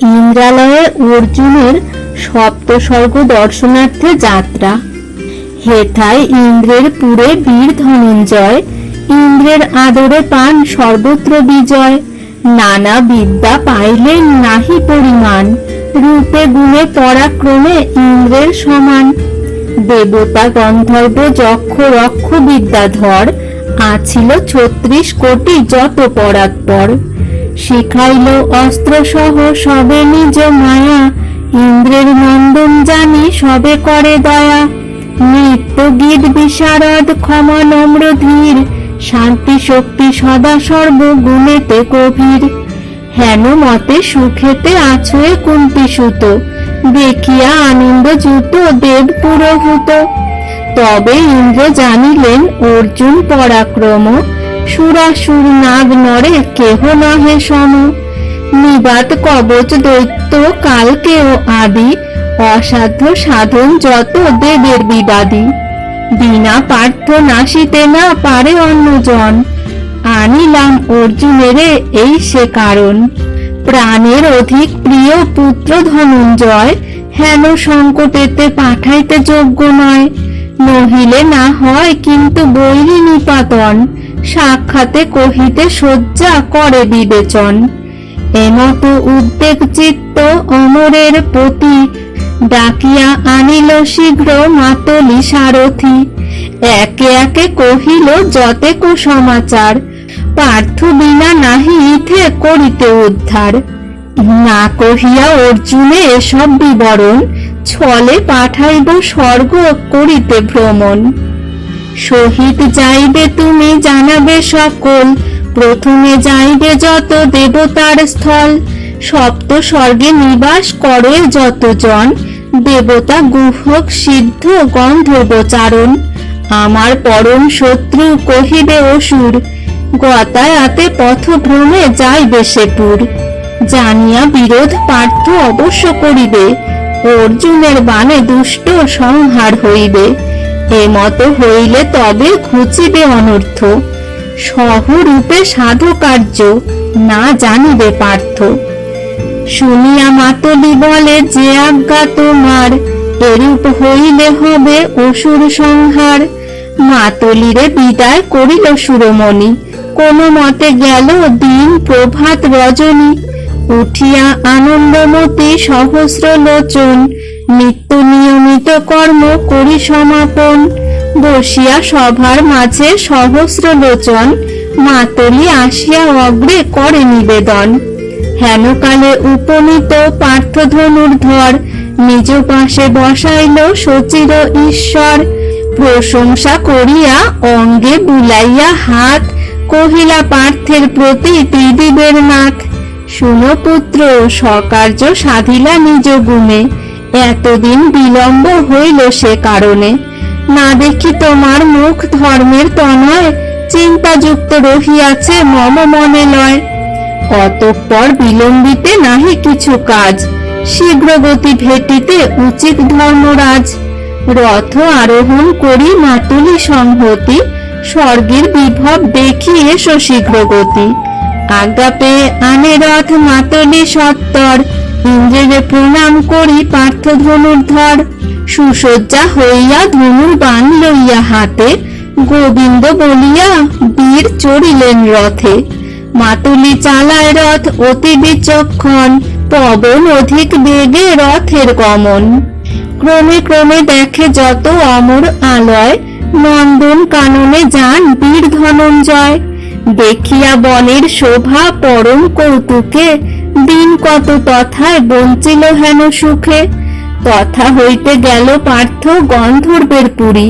ইন্দ্রালয়ে অর্জুনের সপ্তস্বর্গ দর্শনার্থে যাত্রা। হেথায় ইন্দ্রের পুরে বীর ধনঞ্জয়, ইন্দ্রের আদরে পান সর্বত্র বিজয়। নানা বিদ্যা পাইলেন নাহি পরিমাণ, রূপে গুণে পরাক্রমে ইন্দ্রের সমান। দেবতা গন্ধর্ব যক্ষ রক্ষ বিদ্যাধর, আছিল 36 কোটি যত পরাৎপর। শিখাইল অস্ত্র সহ সবে নিজ মায়া, ইন্দ্রের নন্দন জানি সবে করে দয়া। নৃত্য গীত বিশারদ ক্ষমা নম্র ধীর, শান্তি শক্তি সদা সর্বগুণেতে গভীর। হেন মতে সুখেতে আছয়ে কুন্তি সুত, দেখিয়া আনন্দ জুত দেব পুরোভূত। তবে ইন্দ্র জানিলেন অর্জুন পরাক্রম, সুরাসুর নাগ নরে কেহ নহে সম। নিবাত কবচ দৈত্য কালকেও আদি, অসাধ্য সাধন যত দেবের বিবাদী। বিনা পার্থ নাশিতে না পারে অন্যজন, আনিলাম অর্জুনেরে এই সে কারণ। প্রাণের অধিক প্রিয় পুত্র ধনঞ্জয়, হেন সংকটেতে পাঠাইতে যোগ্য নয়। নহিলে না হয় কিন্তু বৈরী নিপাতন, সাক্ষাতে কহিতে শয্যা করে বিবেচন। এমত উদ্বেগ চিত্ত অমরের পতি, ডাকিয়া আনিল শীঘ্র মাতলি সারথি। একে একে কহিল যতেক সমাচার, পার্থ বিনা নাহি ইথে করিতে উদ্ধার। না কহিয়া অর্জুনে এসব বিবরণ, ছলে পাঠাইব স্বর্গ করিতে ভ্রমণ। সহিত যাইবে তুমি জানাবে সকল, প্রথমে যাইবে যত দেবতার স্থল। সপ্ত স্বর্গে নিবাস করে যতজন, দেবতা গুহক সিদ্ধ গন্ধর্ব চারণ। আমার পরম শত্রু কহিবে অসুর, গতায়াতে পথভ্রমে যাইবে সেপুর। জানিয়া বিরোধ পার্থ অবশ্য করিবে, অর্জুনের বাণে দুষ্ট সংহার হইবে। এমত হইলে তবে ঘুচিবে অনর্থ, সহরূপে সাধু কার্য না জানিবে পার্থ। শুনিয়া মাতলি বলে যে আজ্ঞা তোমার, এরূপ হইলে হবে অসুর সংহার। মাতলিরে বিদায় করিল সুরমণি, কোন মতে গেল দিন প্রভাত রজনী। উঠিয়া আনন্দমতী সহস্র লোচন, নিত্য নিয়মিত কর্ম করি সমাপন। বসিয়া সভার মাঝে সহস্র লোচন, মাতলি আসিয়া অগ্রে করে নিবেদন। হেনকালে উপনীত পার্থ ধনুর্ধর, নিজ পাশে বসাইল শচির ঈশ্বর। প্রশংসা করিয়া অঙ্গে বুলাইয়া হাত, কহিলা পার্থের প্রতি ত্রিদিবের নাথ। শুনো পুত্র সকার্য সাধিলা নিজ গুণে, এতদিন বিলম্ব হইল সে কারণে। না দেখি তোমার মুখ ধর্মের তনয়, চিন্তাযুক্ত রহিয়াছে মম মনে লয়। অতঃপর বিলম্বিতে নাহি কিছু কাজ, শীঘ্র গতি ভেটিতে উচিত ধর্মরাজ। রথ আরোহণ করি মাতুলি সংহতি, স্বর্গের বিভব দেখি এসো শীঘ্র গতি। আজ্ঞা পেয়ে আনে রথ মাতলি সত্তর, ইন্দ্রের প্রণাম করি পার্থ ধনুর্ধর। সুসজ্জা হইয়া ধনুর বাণ লইয়া হাতে, গোবিন্দ বলিয়া বীর চড়িলেন রথে। মাতুলি চালায় রথ অতি বিচক্ষণ, পবন অধিক বেগে রথের গমন। ক্রমে ক্রমে দেখে যত অমর আলয়, নন্দন কাননে যান বীর ধনঞ্জয়। দেখিয়া বনের শোভা পরম কৌতুকে, দিন কত তথায় বঞ্চিল হেন সুখে। তথা হইতে গেল পার্থ গন্ধর্বের পুরী,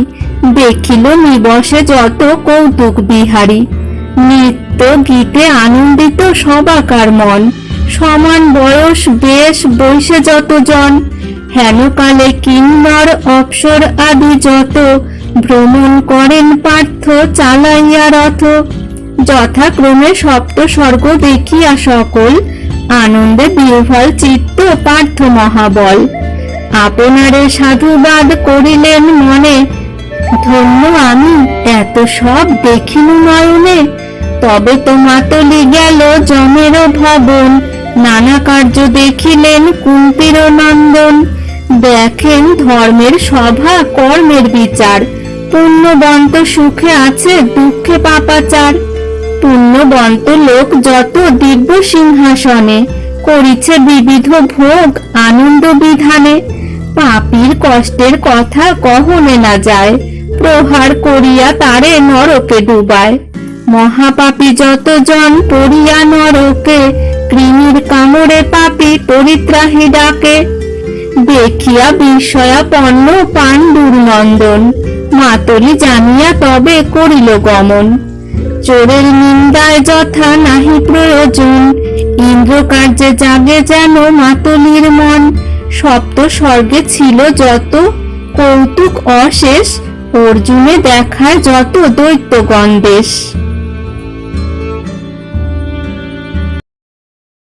দেখিল নিবসে যত কৌতুক বিহারী। নৃত্য গীতে আনন্দিত সবাকার মন, সমান বয়স বেশ বৈশে যতজন। হেনকালে কিন্নর অপ্সর আদি যত, ভ্রমণ করেন পার্থ চালাইয়া রথ। যথাক্রমে সপ্ত স্বর্গ দেখিয়া সকল, আনন্দে বিহ্বল চিত্ত পার্থ মহাবল। আপনারে সাধুবাদ করিলেন মনে, ধন্য আমি এত সব দেখিনু নয়নে। তবে তো মাতলি গেল যমের ভবন, নানা কার্য দেখিলেন কুন্তীর নন্দন। দেখেন ধর্মের সভা কর্মের বিচার, পুণ্যবন্ত সুখে আছে দুঃখে পাপাচার। পুণ্যবন্ত লোক যত দিব্য সিংহাসনে, করিছে বিবিধ ভোগ আনন্দ বিধানে। পাপীর কষ্টের কথা কহনে না যায়, প্রহার করিয়া তারে নরকে ডুবায়। মহাপাপী যতজন পড়িয়া নরকে, কৃমির কামড়ে পাপী পরিত্রাহী ডাকে। দেখিয়া বিস্ময়াপন্ন পাণ্ডুর নন্দন, মাতলি জানিয়া তবে করিল গমন। চোরের নিন্দায় যথা নাহি প্রয়োজন, ইন্দ্র কার্যে জাগে যেন মাতলির মন। সপ্ত স্বর্গে ছিল যত কৌতুক অশেষ, অর্জুনে দেখায় যত দৈত্যগণ দেশ।